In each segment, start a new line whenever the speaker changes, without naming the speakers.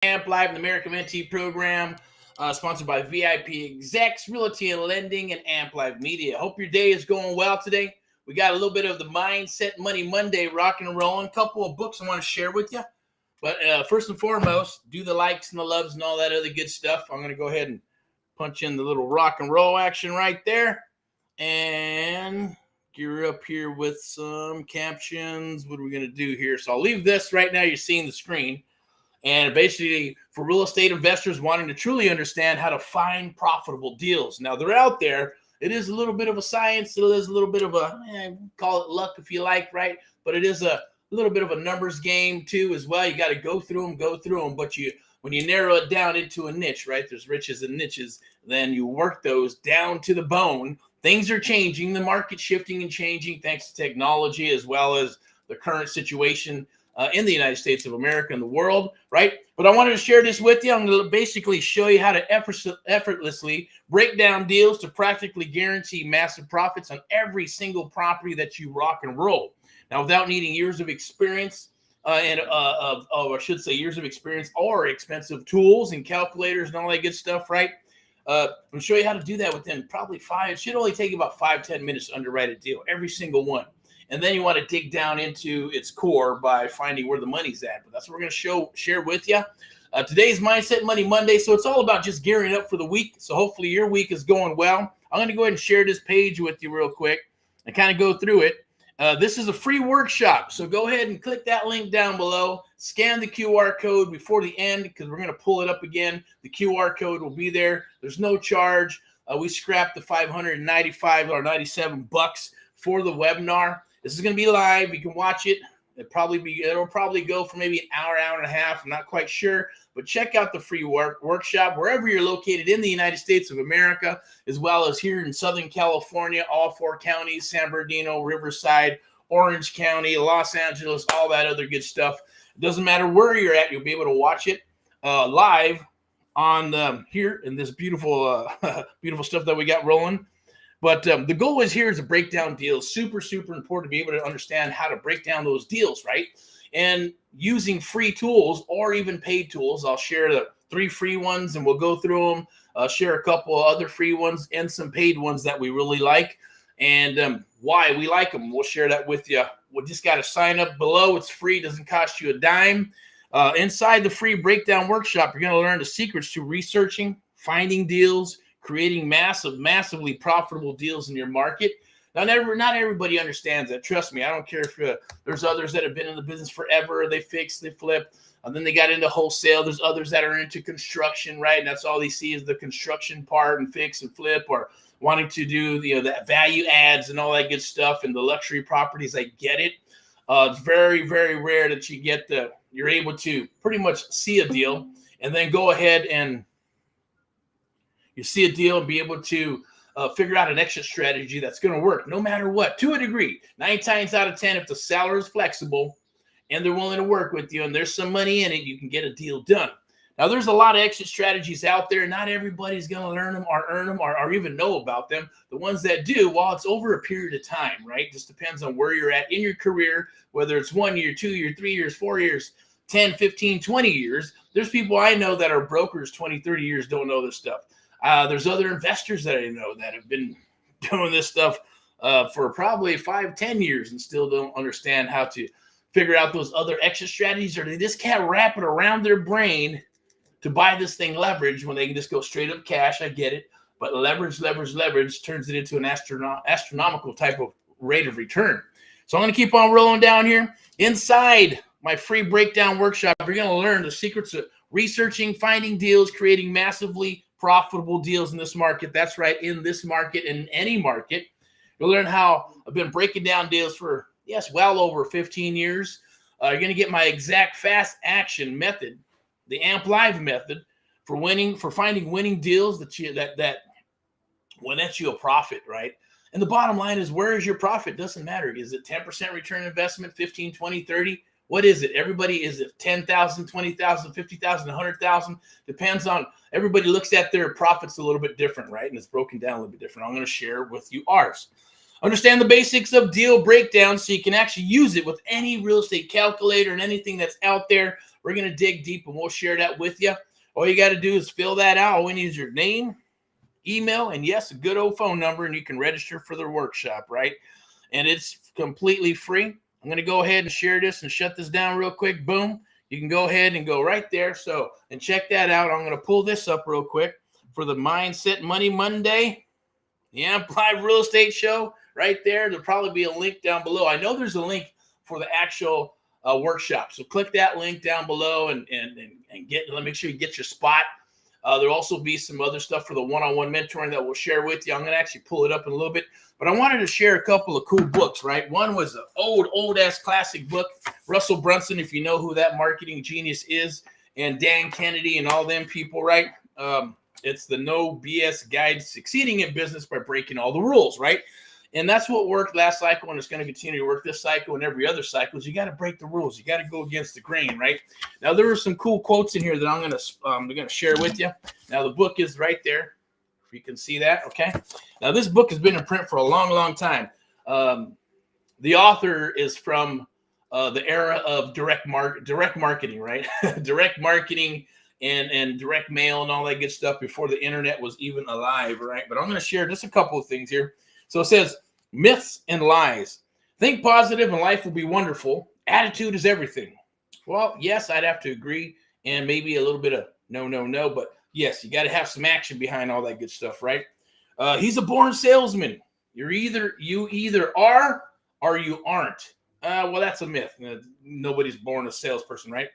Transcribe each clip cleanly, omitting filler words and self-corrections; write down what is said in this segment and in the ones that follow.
Amp Live, the American Mentee program, sponsored by VIP Execs, Realty and Lending, and Amp Live Media. Hope your day is going well today. We got a little bit of the Mindset Money Monday rocking and rolling. A couple of books I want to share with you. But first and foremost, do the likes and the loves and all that other good stuff. I'm going to go ahead and punch in the little rock and roll action right there. And gear up here with some captions. What are we going to do here? So I'll leave this right now. You're seeing the screen. And basically, for real estate investors wanting to truly understand how to find profitable deals. Now, they're out there. It is a little bit of a science. It is a little bit of a, call it luck if you like, right? But it is a little bit of a numbers game, too, as well. You got to go through them. But when you narrow it down into a niche, right, there's riches and niches, then you work those down to the bone. Things are changing. The market's shifting and changing thanks to technology as well as the current situation in the United States of America and the world, right? But I wanted to share this with you. I'm going to basically show you how to effortlessly break down deals to practically guarantee massive profits on every single property that you rock and roll. Now, without needing years of experience years of experience or expensive tools and calculators and all that good stuff, right? I'm going to show you how to do that within probably it should only take about 5-10 minutes to underwrite a deal, every single one. And then you want to dig down into its core by finding where the money's at. But that's what we're going to share with you. Today's Mindset Money Monday. So it's all about just gearing up for the week. So hopefully your week is going well. I'm going to go ahead and share this page with you real quick and kind of go through it. This is a free workshop. So go ahead and click that link down below. Scan the QR code before the end because we're going to pull it up again. The QR code will be there. There's no charge. We scrapped the $595 or $97 for the webinar. This is going to be live. You can watch it. It'll probably go for maybe an hour and a half. I'm not quite sure. But check out the free workshop wherever you're located in the United States of America, as well as here in Southern California, all 4 counties, San Bernardino, Riverside, Orange County, Los Angeles, all that other good stuff. It doesn't matter where you're at. You'll be able to watch it live on here in this beautiful stuff that we got rolling. But the goal is here is to break down deals. Super, super important to be able to understand how to break down those deals, right? And using free tools or even paid tools. I'll share the 3 free ones and we'll go through them. I'll share a couple of other free ones and some paid ones that we really like and why we like them. We'll share that with you. We just got to sign up below. It's free. Doesn't cost you a dime. Inside the free breakdown workshop, you're going to learn the secrets to researching, finding deals, creating massively profitable deals in your market. Now, not everybody understands that. Trust me, I don't care if there's others that have been in the business forever. They fix, they flip, and then they got into wholesale. There's others that are into construction, right? And that's all they see is the construction part and fix and flip, or wanting to do the value adds and all that good stuff and the luxury properties. I get it. It's very, very rare that you're able to pretty much see a deal and then go ahead and you see a deal and be able to figure out an exit strategy that's going to work no matter what, to a degree. 9 times out of 10, if the seller is flexible and they're willing to work with you and there's some money in it, you can get a deal done. Now, there's a lot of exit strategies out there. Not everybody's going to learn them or earn them or even know about them. The ones that do, well, it's over a period of time, right? Just depends on where you're at in your career, whether it's 1 year, 2 years, 3 years, 4 years, 10, 15, 20 years. There's people I know that are brokers 20, 30 years, don't know this stuff. There's other investors that I know that have been doing this stuff for probably 5, 10 years and still don't understand how to figure out those other exit strategies, or they just can't wrap it around their brain to buy this thing leverage when they can just go straight up cash. I get it. But leverage turns it into an astronomical type of rate of return. So I'm going to keep on rolling down here. Inside my free breakdown workshop, you're going to learn the secrets of researching, finding deals, creating massively profitable deals in this market. That's right, in this market, in any market. You'll learn how I've been breaking down deals for, well over 15 years. You're going to get my exact fast action method, the AMP Live method for finding winning deals that will net you a profit, right? And the bottom line is, where is your profit? Doesn't matter. Is it 10% return investment, 15, 20, 30? What is it? Everybody, is it 10,000, 20,000, 50,000, 100,000? Depends on, everybody looks at their profits a little bit different, right? And it's broken down a little bit different. I'm going to share with you ours. Understand the basics of deal breakdown so you can actually use it with any real estate calculator and anything that's out there. We're going to dig deep and we'll share that with you. All you got to do is fill that out. All we need is your name, email, and yes, a good old phone number, and you can register for the workshop, right? And it's completely free. I'm going to go ahead and share this and shut this down real quick. Boom. You can go ahead and go right there. So, and check that out. I'm going to pull this up real quick for the Mindset Money Monday, the Amplified Real Estate Show right there. There'll probably be a link down below. I know there's a link for the actual workshop. So click that link down below and make sure you get your spot. There'll also be some other stuff for the one-on-one mentoring that we'll share with you. I'm going to actually pull it up in a little bit, but I wanted to share a couple of cool books, right? One was an old-ass classic book, Russell Brunson, if you know who that marketing genius is, and Dan Kennedy and all them people, right? It's the No BS Guide to Succeeding in Business by Breaking All the Rules, right? And that's what worked last cycle, and it's going to continue to work this cycle and every other cycle. Is you got to break the rules. You got to go against the grain, right? Now, there are some cool quotes in here that I'm going to share with you. Now, the book is right there. If you can see that, okay? Now, this book has been in print for a long, long time. The author is from the era of direct marketing, right? Direct marketing and direct mail and all that good stuff before the internet was even alive, right? But I'm going to share just a couple of things here. So it says, myths and lies. Think positive and life will be wonderful. Attitude is everything. Well, yes, I'd have to agree. And maybe a little bit of no. But yes, you got to have some action behind all that good stuff, right? He's a born salesman. You either are or you aren't. Well, that's a myth. Nobody's born a salesperson, right?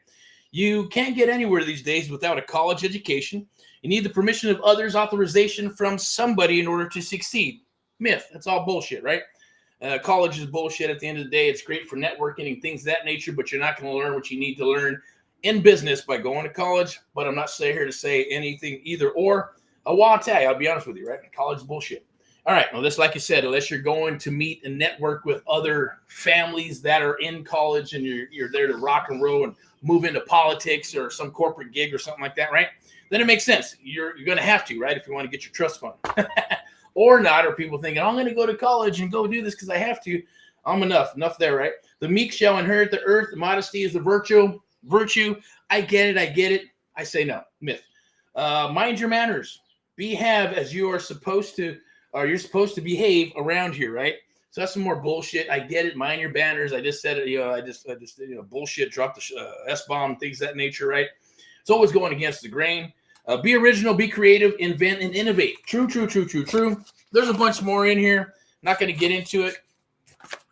You can't get anywhere these days without a college education. You need the permission of others, authorization from somebody in order to succeed. Myth. That's all bullshit, right? College is bullshit at the end of the day. It's great for networking and things of that nature, but you're not going to learn what you need to learn in business by going to college. But I'm not here to say anything either or. Well, I'll tell you, I'll be honest with you, right? College is bullshit. All right. Well, just like you said, unless you're going to meet and network with other families that are in college and you're there to rock and roll and move into politics or some corporate gig or something like that, right? Then it makes sense. You're going to have to, right? If you want to get your trust fund. Or not, or people thinking, I'm going to go to college and go do this because I have to. I'm enough there, right? The meek shall inherit the earth. Modesty is the virtue. I get it. I say no. Myth. Mind your manners. Behave as you are supposed to, or you're supposed to behave around here, right? So that's some more bullshit. I get it. Mind your manners. I just said it. I just bullshit. Drop the S-bomb, things of that nature, right? It's always going against the grain. Be original, be creative, invent, and innovate. True. There's a bunch more in here. Not going to get into it.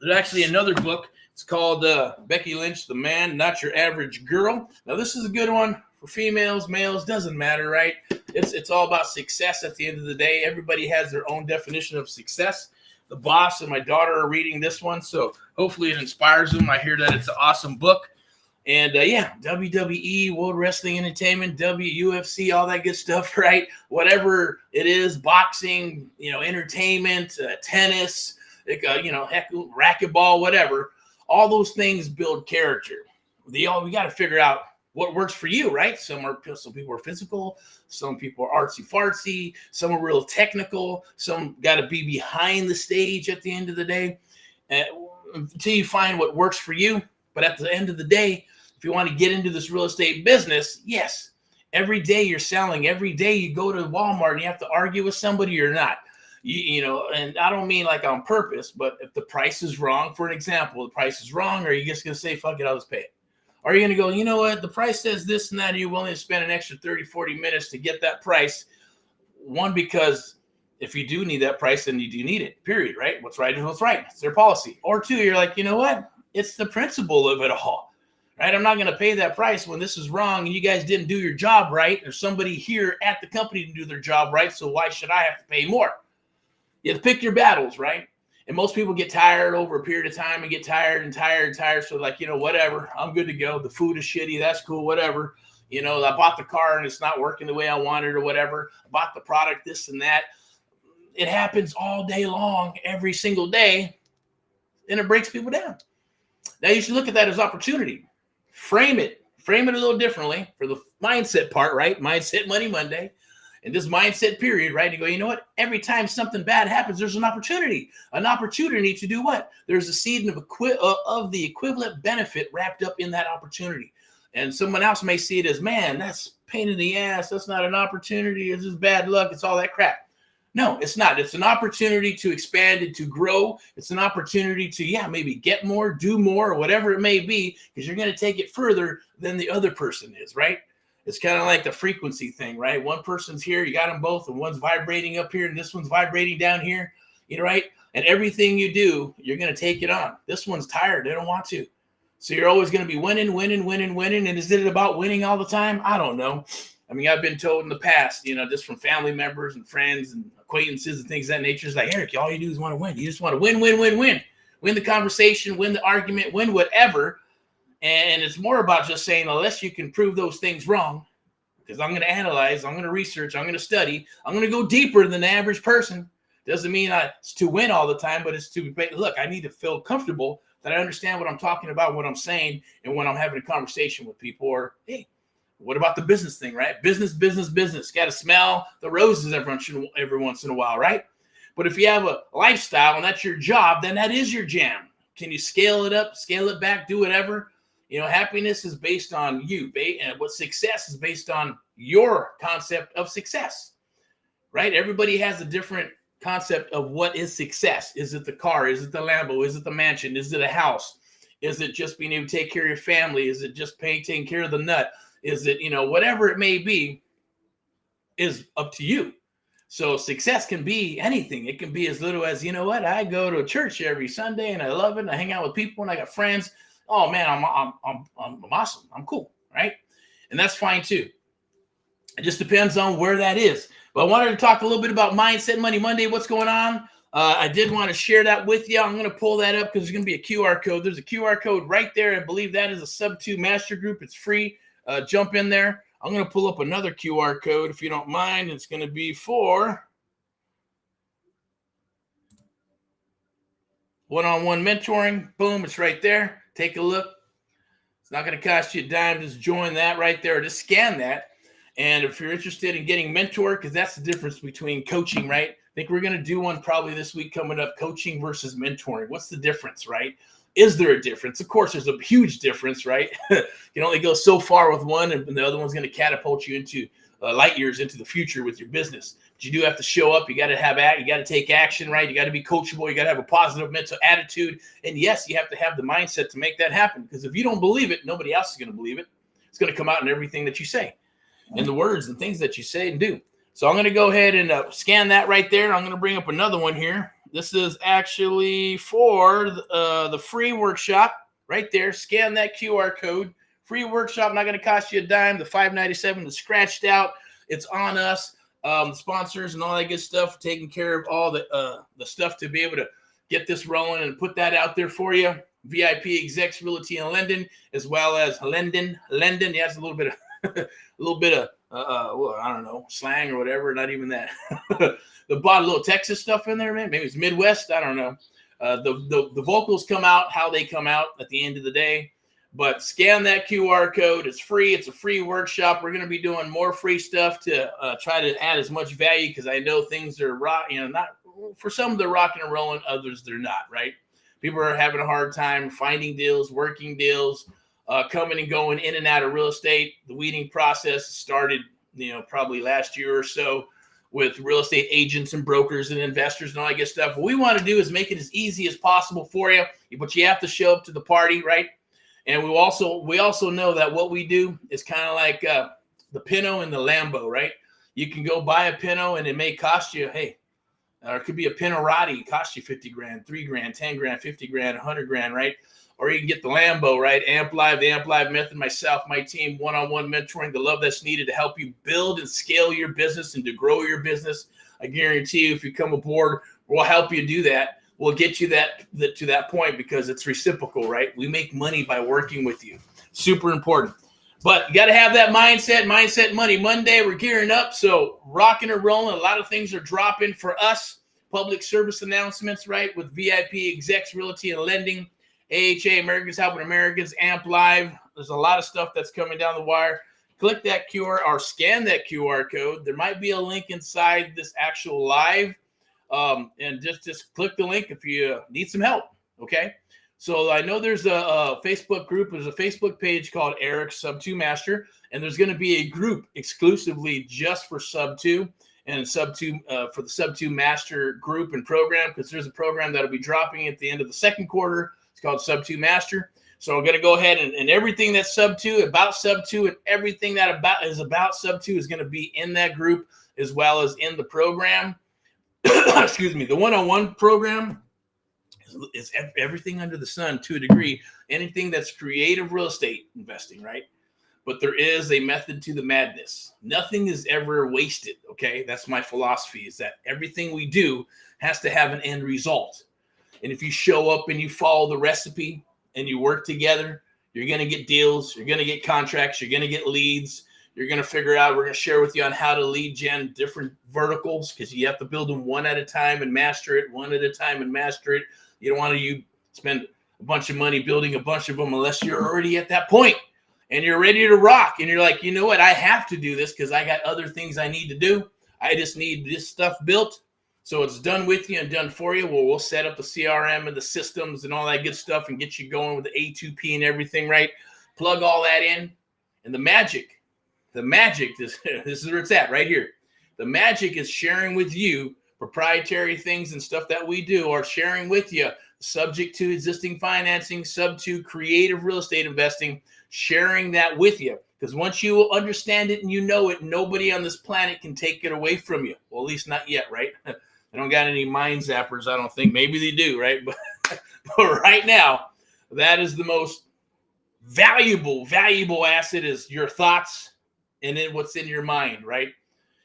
There's actually another book. It's called Becky Lynch, The Man, Not Your Average Girl. Now, this is a good one for females, males, doesn't matter, right? It's all about success at the end of the day. Everybody has their own definition of success. The boss and my daughter are reading this one, so hopefully it inspires them. I hear that it's an awesome book. And WWE, World Wrestling Entertainment, UFC, all that good stuff, right? Whatever it is, boxing, entertainment, tennis, racquetball, whatever. All those things build character. We got to figure out what works for you, right? Some people are physical, some people are artsy fartsy, some are real technical, some got to be behind the stage at the end of the day until you find what works for you. But at the end of the day, if you want to get into this real estate business, yes, every day you're selling. Every day you go to Walmart and you have to argue with somebody or not. And I don't mean like on purpose, but if the price is wrong, for an example, the price is wrong, or are you just going to say, fuck it, I'll just pay it? Or are you going to go, you know what, the price says this and that, and you're willing to spend an extra 30, 40 minutes to get that price? One, because if you do need that price, then you do need it, period, right? What's right is what's right. It's their policy. Or two, you're like, you know what? It's the principle of it all, right? I'm not going to pay that price when this is wrong and you guys didn't do your job right, or somebody here at the company didn't do their job right, so why should I have to pay more? You have to pick your battles, right? And most people get tired over a period of time and get tired. So like, whatever, I'm good to go. The food is shitty. That's cool. Whatever. I bought the car and it's not working the way I wanted or whatever. I bought the product, this and that. It happens all day long, every single day. And it breaks people down. Now you should look at that as opportunity. Frame it a little differently for the mindset part, right? Mindset Money Monday. And this mindset period, right? You go, you know what? Every time something bad happens, there's an opportunity. An opportunity to do what? There's a seed of the equivalent benefit wrapped up in that opportunity. And someone else may see it as, man, that's pain in the ass. That's not an opportunity. It's just bad luck. It's all that crap. No, it's not. It's an opportunity to expand and to grow. It's an opportunity to, maybe get more, do more, or whatever it may be, because you're going to take it further than the other person is, right? It's kind of like the frequency thing, right? One person's here, you got them both, and one's vibrating up here, and this one's vibrating down here, right? And everything you do, you're going to take it on. This one's tired. They don't want to. So you're always going to be winning. And is it about winning all the time? I don't know. I mean, I've been told in the past, just from family members and friends and acquaintances and things of that nature, it's like, Eric, all you do is want to win. You just want to win. Win the conversation, win the argument, win whatever. And it's more about just saying, unless you can prove those things wrong, because I'm going to analyze, I'm going to research, I'm going to study, I'm going to go deeper than the average person. Doesn't mean it's to win all the time, but it's to, look, I need to feel comfortable that I understand what I'm talking about, what I'm saying, and when I'm having a conversation with people. Or, hey, what about the business thing, right? Business. Got to smell the roses every once in a while, right? But if you have a lifestyle and that's your job, then that is your jam. Can you scale it up, scale it back, do whatever? Happiness is based on you, and what success is based on your concept of success, right? Everybody has a different concept of what is success. Is it the car? Is it the Lambo? Is it the mansion? Is it a house? Is it just being able to take care of your family? Is it just taking care of the nut? Is it, whatever it may be, is up to you. So success can be anything. It can be as little as, I go to church every Sunday and I love it. And I hang out with people and I got friends. Oh man, I'm awesome. I'm cool, right? And that's fine too. It just depends on where that is. But I wanted to talk a little bit about Mindset Money Monday. What's going on? I did want to share that with you. I'm going to pull that up because there's going to be a QR code. There's a QR code right there. I believe that is a Sub-2 Master Group. It's free. Jump in there. I'm going to pull up another QR code if you don't mind. It's going to be for one-on-one mentoring. Boom, it's right there. Take a look. It's not going to cost you a dime. Just join that right there. Just scan that. And if you're interested in getting mentored, because that's the difference between coaching, right? I think we're going to do one probably this week coming up, coaching versus mentoring. What's the difference, right? Is there a difference? Of course, there's a huge difference, right? You can only go so far with one, and the other one's going to catapult you into light years into the future with your business. But you do have to show up. You got to have you got to take action, right? You got to be coachable. You got to have a positive mental attitude. And yes, you have to have the mindset to make that happen. Because if you don't believe it, nobody else is going to believe it. It's going to come out in everything that you say, in the words and things that you say and do. So I'm going to go ahead and scan that right there. I'm going to bring up another one here. This is actually for the free workshop right there. Scan that QR code. Free workshop, not going to cost you a dime. The $5.97 is scratched out. It's on us. The sponsors and all that good stuff, taking care of all the stuff to be able to get this rolling and put that out there for you. VIP Execs Realty and Lending, as well as Lending. Yeah, it's a little bit of well, I don't know, slang or whatever. Not even that. The bought a little Texas stuff in there, man. Maybe it's Midwest. I don't know. The vocals come out how they come out at the end of the day. But scan that QR code. It's free. It's a free workshop. We're going to be doing more free stuff to try to add as much value, because I know things are not for some they're rocking and rolling, others they're not, right? People are having a hard time finding deals, working deals, coming and going in and out of real estate. The weeding process started, probably last year or so with real estate agents and brokers and investors and all that good stuff. What we want to do is make it as easy as possible for you, but you have to show up to the party, right? And we also know that what we do is kind of like the Pinto and the Lambo, right? You can go buy a Pinto and it may cost you, or it could be a Pinarati, cost you 50 grand, 3 grand, 10 grand, 50 grand, 100 grand, right? Or you can get the Lambo, right? the Amp Live method, myself, my team, one-on-one mentoring, the love that's needed to help you build and scale your business and to grow your business. I guarantee you, if you come aboard, we'll help you do that. We'll get you to that point, because it's reciprocal, right? We make money by working with you. Super important. But you got to have that Mindset Money Monday. We're gearing up, so rocking and rolling. A lot of things are dropping for us. Public service announcements, right, with VIP Execs Realty and Lending, AHA, Americans Helping Americans, Amp Live. There's a lot of stuff that's coming down the wire. Click that QR or scan that QR code. There might be a link inside this actual live. And just click the link if you need some help, okay? So I know there's a Facebook group. There's a Facebook page called Erick Sub 2 Master, and there's going to be a group exclusively just for Sub 2 and Sub 2 for the Sub 2 Master group and program, because there's a program that'll be dropping at the end of the second quarter. It's called Sub 2 Master. So I'm going to go ahead and everything that's Sub 2, about Sub 2, and everything that is about Sub 2 is going to be in that group as well as in the program. Excuse me, the one-on-one program is everything under the sun to a degree, anything that's creative real estate investing, right? But there is a method to the madness. Nothing is ever wasted, okay? That's my philosophy, is that everything we do has to have an end result. And if you show up and you follow the recipe and you work together, you're going to get deals, you're going to get contracts, you're going to get leads. You're going to figure out, we're going to share with you on how to lead gen different verticals, because you have to build them one at a time and master it, one at a time and master it. You don't want to spend a bunch of money building a bunch of them unless you're already at that point and you're ready to rock. And you're like, you know what? I have to do this because I got other things I need to do. I just need this stuff built. So it's done with you and done for you. Well, we'll set up the CRM and the systems and all that good stuff and get you going with the A2P and everything, right? Plug all that in. And the magic, this is where it's at right here. The magic is sharing with you proprietary things and stuff that we do, or sharing with you subject to existing financing, sub to creative real estate investing, sharing that with you. Because once you understand it and you know it, nobody on this planet can take it away from you. Well, at least not yet, right? They don't got any mind zappers, I don't think. Maybe they do, right? But right now, that is the most valuable asset, is your thoughts and then what's in your mind, right?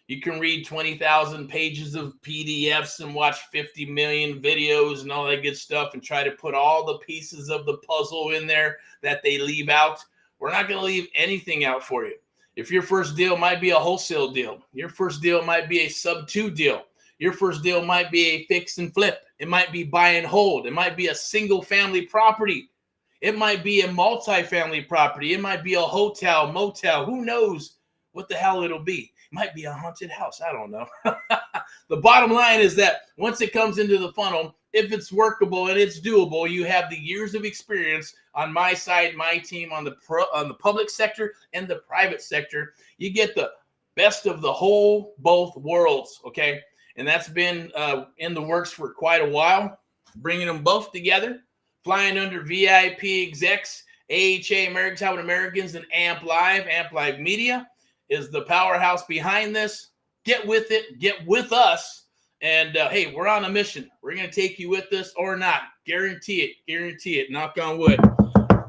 You can read 20,000 pages of PDFs and watch 50 million videos and all that good stuff and try to put all the pieces of the puzzle in there that they leave out. We're not going to leave anything out for you. If your first deal might be a wholesale deal, your first deal might be a sub 2 deal, your first deal might be a fix and flip, it might be buy and hold, it might be a single family property, it might be a multi-family property, it might be a hotel, motel, who knows what the hell it'll be. It might be a haunted house. I don't know. The bottom line is that once it comes into the funnel, if it's workable and it's doable, you have the years of experience on my side, my team, on the public sector and the private sector. You get the best of the whole, both worlds, okay? And that's been in the works for quite a while, bringing them both together, flying under VIP execs, AHA, Americans Helping Americans, and Amp Live Media is the powerhouse behind this. Get with it, get with us, and hey, we're on a mission. We're going to take you with us or not. Guarantee it, knock on wood.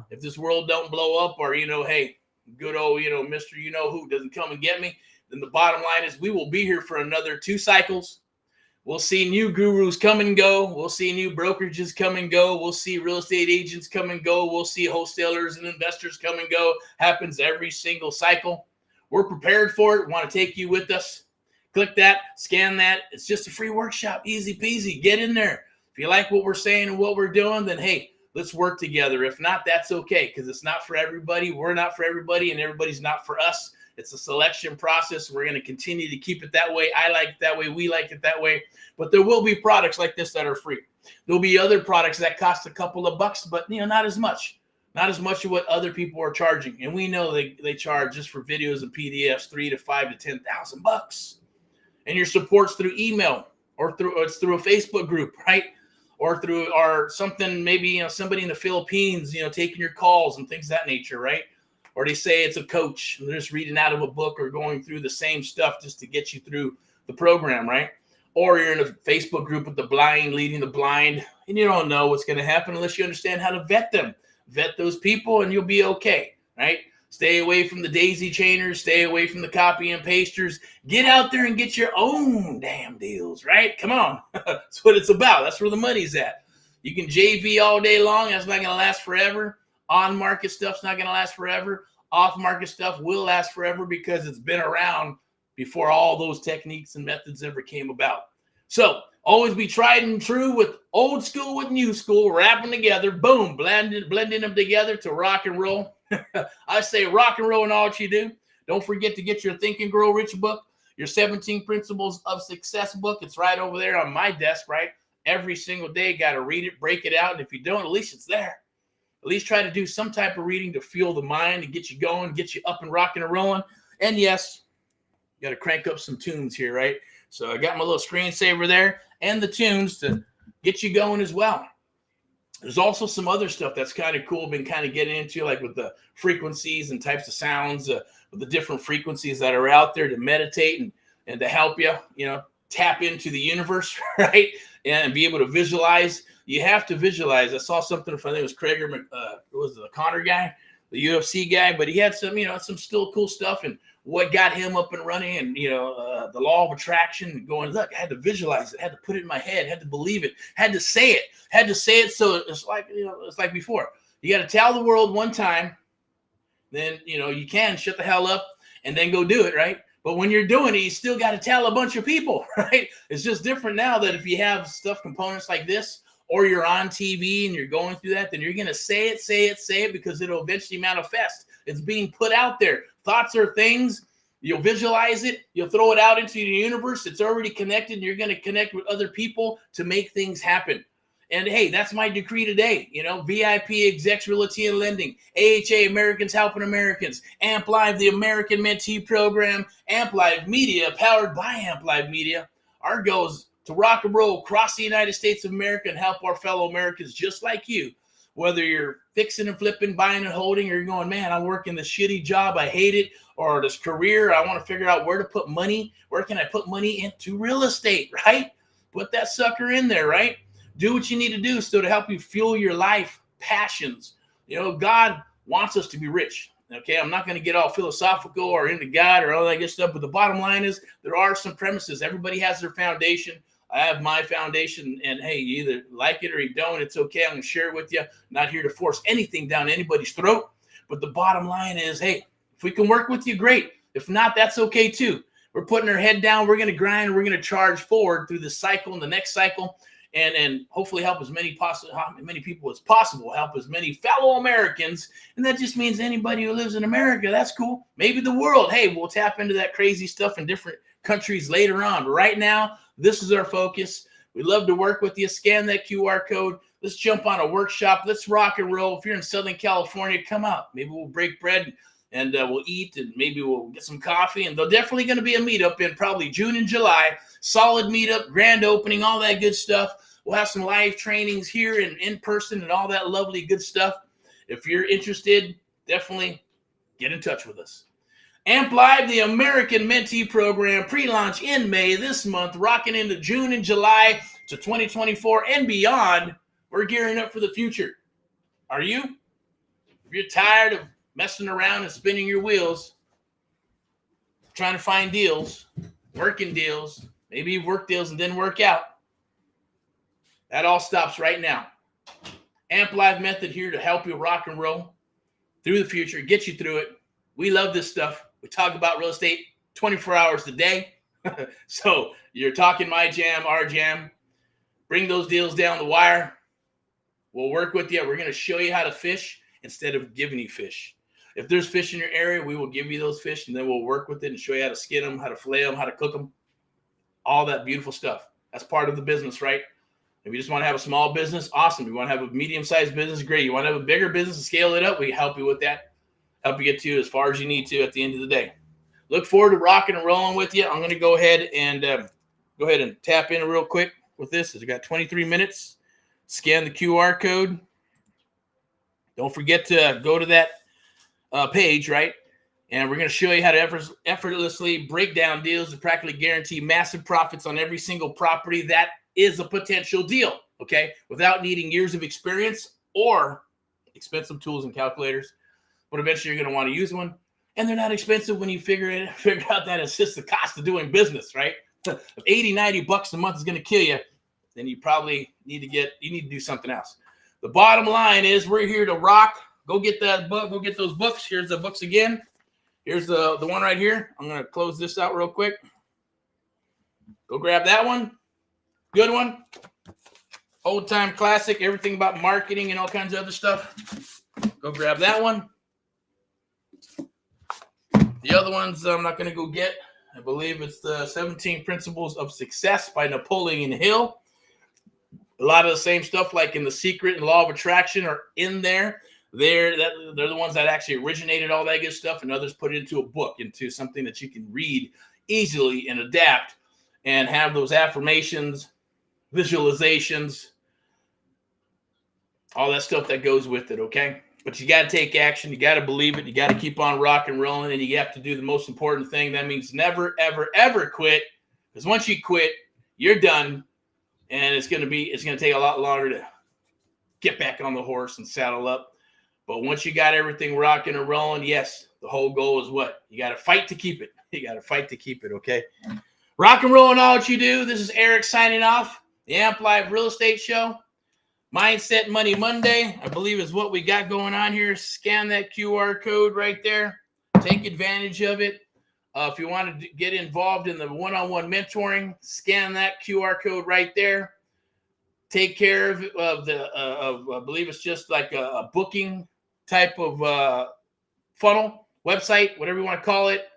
If this world don't blow up, or, hey, good old, Mr. You-know-who doesn't come and get me, then the bottom line is we will be here for another 2 cycles. We'll see new gurus come and go. We'll see new brokerages come and go. We'll see real estate agents come and go. We'll see wholesalers and investors come and go. Happens every single cycle. We're prepared for it. We want to take you with us. Click that, scan that. It's just a free workshop. Easy peasy. Get in there. If you like what we're saying and what we're doing, then hey, let's work together. If not, that's okay, because it's not for everybody. We're not for everybody, and everybody's not for us. It's a selection process. We're going to continue to keep it that way. I like it that way. We like it that way. But there will be products like this that are free. There'll be other products that cost a couple of bucks, but not as much. Not as much of what other people are charging. And we know they charge just for videos and PDFs $3,000 to $5,000 to $10,000. And your support's through email, or it's through a Facebook group, right? Or through something, maybe somebody in the Philippines, taking your calls and things of that nature, right? Or they say it's a coach and they're just reading out of a book or going through the same stuff just to get you through the program, right? Or you're in a Facebook group with the blind leading the blind, and you don't know what's going to happen unless you understand how to vet them. Vet those people and you'll be okay, right? Stay away from the daisy chainers. Stay away from the copy and pasters. Get out there and get your own damn deals, right? Come on. That's what it's about. That's where the money's at. You can JV all day long. That's not going to last forever. On-market stuff's not going to last forever. Off-market stuff will last forever because it's been around before all those techniques and methods ever came about. So always be tried and true with old school with new school, wrapping together, boom, blending them together to rock and roll. I say rock and roll in all that you do. Don't forget to get your Think and Grow Rich book, your 17 Principles of Success book. It's right over there on my desk, right? every single day. Got to read it, break it out. And if you don't, at least it's there. At least try to do some type of reading to fuel the mind, to get you going, get you up and rocking and rolling. And yes, you got to crank up some tunes here, right? So I got my little screensaver there and the tunes to get you going as well. There's also some other stuff that's kind of cool, been kind of getting into, like with the frequencies and types of sounds, with the different frequencies that are out there to meditate and to help you, tap into the universe, right? And be able to visualize. You have to visualize. I saw something, I think it was was the Connor guy, the UFC guy, but he had some, some still cool stuff and what got him up and running, and the law of attraction, going, look, I had to visualize it, had to put it in my head, had to believe it, had to say it. So it's like, it's like before. You got to tell the world one time, then, you can shut the hell up and then go do it, right? But when you're doing it, you still got to tell a bunch of people, right? It's just different now that if you have stuff, components like this, or you're on TV and you're going through that, then you're going to say it, because it'll eventually manifest. It's being put out there. Thoughts are things. You'll visualize it. You'll throw it out into the universe. It's already connected. And you're going to connect with other people to make things happen. And hey, that's my decree today. VIP Execs Realty and Lending, AHA Americans Helping Americans, Amp Live, the American Mentee Program, Amp Live Media, powered by Amp Live Media. Our goal is to rock and roll across the United States of America and help our fellow Americans just like you. Whether you're fixing and flipping, buying and holding, or you're going, man, I'm working this shitty job, I hate it, or this career, I want to figure out where to put money. Where can I put money into real estate, right? Put that sucker in there, right? Do what you need to do so to help you fuel your life passions. God wants us to be rich. Okay, I'm not going to get all philosophical or into God or all that good stuff, but the bottom line is there are some premises. Everybody has their foundation. I have my foundation, and hey, you either like it or you don't. It's okay. I'm going to share it with you. I'm not here to force anything down anybody's throat. But the bottom line is, hey, if we can work with you, great. If not, that's okay too. We're putting our head down. We're going to grind. We're going to charge forward through this cycle and the next cycle, and hopefully help as many people as possible, help as many fellow Americans. And that just means anybody who lives in America. That's cool. Maybe the world. Hey, we'll tap into that crazy stuff in different countries later on. But right now, this is our focus. We love to work with you. Scan that QR code. Let's jump on a workshop. Let's rock and roll. If you're in Southern California, come out. Maybe we'll break bread and we'll eat, and maybe we'll get some coffee. And there's definitely going to be a meetup in probably June and July. Solid meetup, grand opening, all that good stuff. We'll have some live trainings here and in person and all that lovely good stuff. If you're interested, definitely get in touch with us. Amp Live, the American Mentee Program, pre-launch in May this month, rocking into June and July to 2024 and beyond. We're gearing up for the future. Are you? If you're tired of messing around and spinning your wheels, trying to find deals, working deals, maybe you've worked deals and didn't work out, that all stops right now. Amp Live method here to help you rock and roll through the future, get you through it. We love this stuff. We talk about real estate 24 hours a day. So you're talking my jam, our jam. Bring those deals down the wire. We'll work with you. We're going to show you how to fish instead of giving you fish. If there's fish in your area, we will give you those fish, and then we'll work with it and show you how to skin them, how to fillet them, how to cook them, all that beautiful stuff. That's part of the business, right? If you just want to have a small business, awesome. If you want to have a medium-sized business, great. You want to have a bigger business and scale it up, we help you with that. Help you get to as far as you need to at the end of the day. Look forward to rocking and rolling with you. I'm going to go ahead and tap in real quick with this. I've got 23 minutes. Scan the QR code. Don't forget to go to that page, right? And we're going to show you how to effortlessly break down deals to practically guarantee massive profits on every single property that is a potential deal, okay? Without needing years of experience or expensive tools and calculators. But eventually you're going to want to use one. And they're not expensive when you figure out that it's just the cost of doing business, right? If 80, 90 bucks a month is going to kill you, then you probably need to do something else. The bottom line is we're here to rock. Go get that book. Go get those books. Here's the books again. Here's the one right here. I'm going to close this out real quick. Go grab that one. Good one. Old time classic. Everything about marketing and all kinds of other stuff. Go grab that one. The other ones I'm not going to go get. I believe it's the 17 Principles of Success by Napoleon Hill. A lot of the same stuff like in The Secret and Law of Attraction are in there. They're the ones that actually originated all that good stuff, and others put it into a book, into something that you can read easily and adapt and have those affirmations, visualizations, all that stuff that goes with it, okay? But you got to take action. You got to believe it. You got to keep on rock and rolling, and you have to do the most important thing. That means never, ever, ever quit, because once you quit, you're done, and it's going to take a lot longer to get back on the horse and saddle up. But once you got everything rocking and rolling, yes, the whole goal is what? You got to fight to keep it. You got to fight to keep it, okay? Rock and roll in all that you do. This is Eric signing off. The Amp Live Real Estate Show. Mindset Money Monday, I believe, is what we got going on here. Scan that QR code right there. Take advantage of it. If you want to get involved in the one-on-one mentoring, scan that QR code right there. Take care of I believe it's just like a booking type of funnel, website, whatever you want to call it.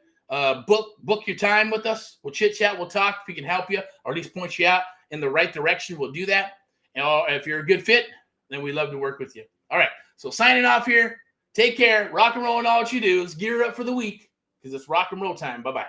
Book your time with us. We'll chit chat. We'll talk. If we can help you or at least point you out in the right direction, we'll do that. And if you're a good fit, then we'd love to work with you. All right. So signing off here. Take care. Rock and roll in all that you do. Let's gear up for the week because it's rock and roll time. Bye-bye.